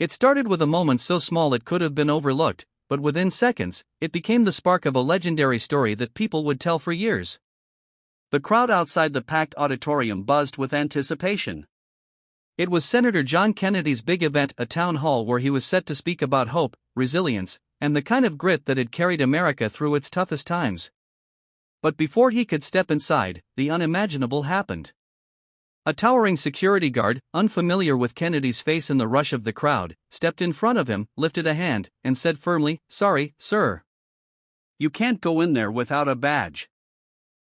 It started with a moment so small it could have been overlooked, but within seconds, it became the spark of a legendary story that people would tell for years. The crowd outside the packed auditorium buzzed with anticipation. It was Senator John Kennedy's big event, a town hall where he was set to speak about hope, resilience, and the kind of grit that had carried America through its toughest times. But before he could step inside, the unimaginable happened. A towering security guard, unfamiliar with Kennedy's face in the rush of the crowd, stepped in front of him, lifted a hand, and said firmly, "Sorry, sir. You can't go in there without a badge."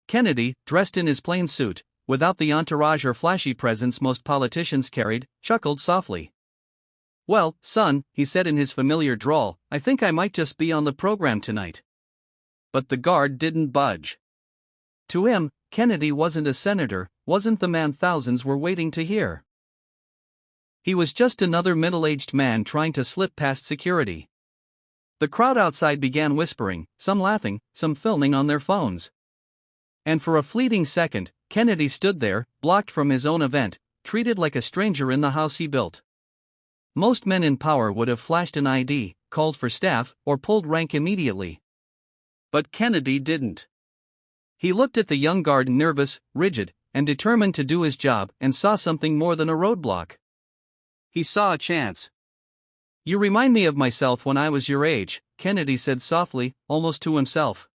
Kennedy, dressed in his plain suit, without the entourage or flashy presence most politicians carried, chuckled softly. "Well, son," he said in his familiar drawl, "I think I might just be on the program tonight." But the guard didn't budge. To him, Kennedy wasn't a senator, wasn't the man thousands were waiting to hear. He was just another middle-aged man trying to slip past security. The crowd outside began whispering, some laughing, some filming on their phones. And for a fleeting second, Kennedy stood there, blocked from his own event, treated like a stranger in the house he built. Most men in power would have flashed an ID, called for staff, or pulled rank immediately. But Kennedy didn't. He looked at the young guard, nervous, rigid, and determined to do his job, and saw something more than a roadblock. He saw a chance. "You remind me of myself when I was your age," Kennedy said softly, almost to himself.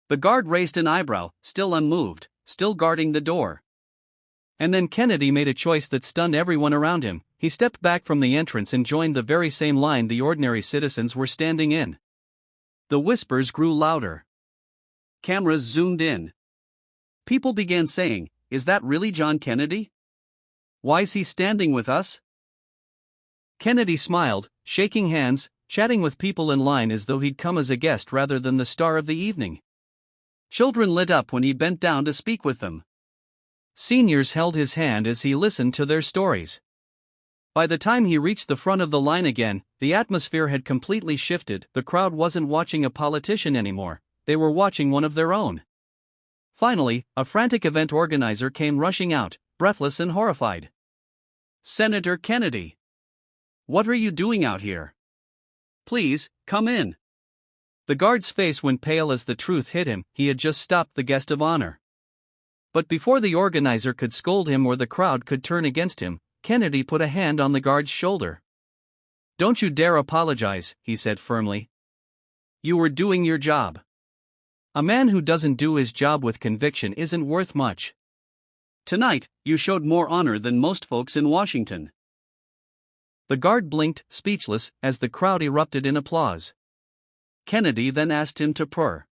The guard raised an eyebrow, still unmoved, still guarding the door. And then Kennedy made a choice that stunned everyone around him. He stepped back from the entrance and joined the very same line the ordinary citizens were standing in. The whispers grew louder. Cameras zoomed in. People began saying, "Is that really John Kennedy? Why's he standing with us?" Kennedy smiled, shaking hands, chatting with people in line as though he'd come as a guest rather than the star of the evening. Children lit up when he bent down to speak with them. Seniors held his hand as he listened to their stories. By the time he reached the front of the line again, the atmosphere had completely shifted. The crowd wasn't watching a politician anymore, they were watching one of their own. Finally, a frantic event organizer came rushing out, breathless and horrified. "Senator Kennedy! What are you doing out here? Please, come in." The guard's face went pale as the truth hit him. He had just stopped the guest of honor. But before the organizer could scold him or the crowd could turn against him, Kennedy put a hand on the guard's shoulder. "Don't you dare apologize," he said firmly. "You were doing your job. A man who doesn't do his job with conviction isn't worth much. Tonight, you showed more honor than most folks in Washington." The guard blinked, speechless, as the crowd erupted in applause. Kennedy then asked him to purr.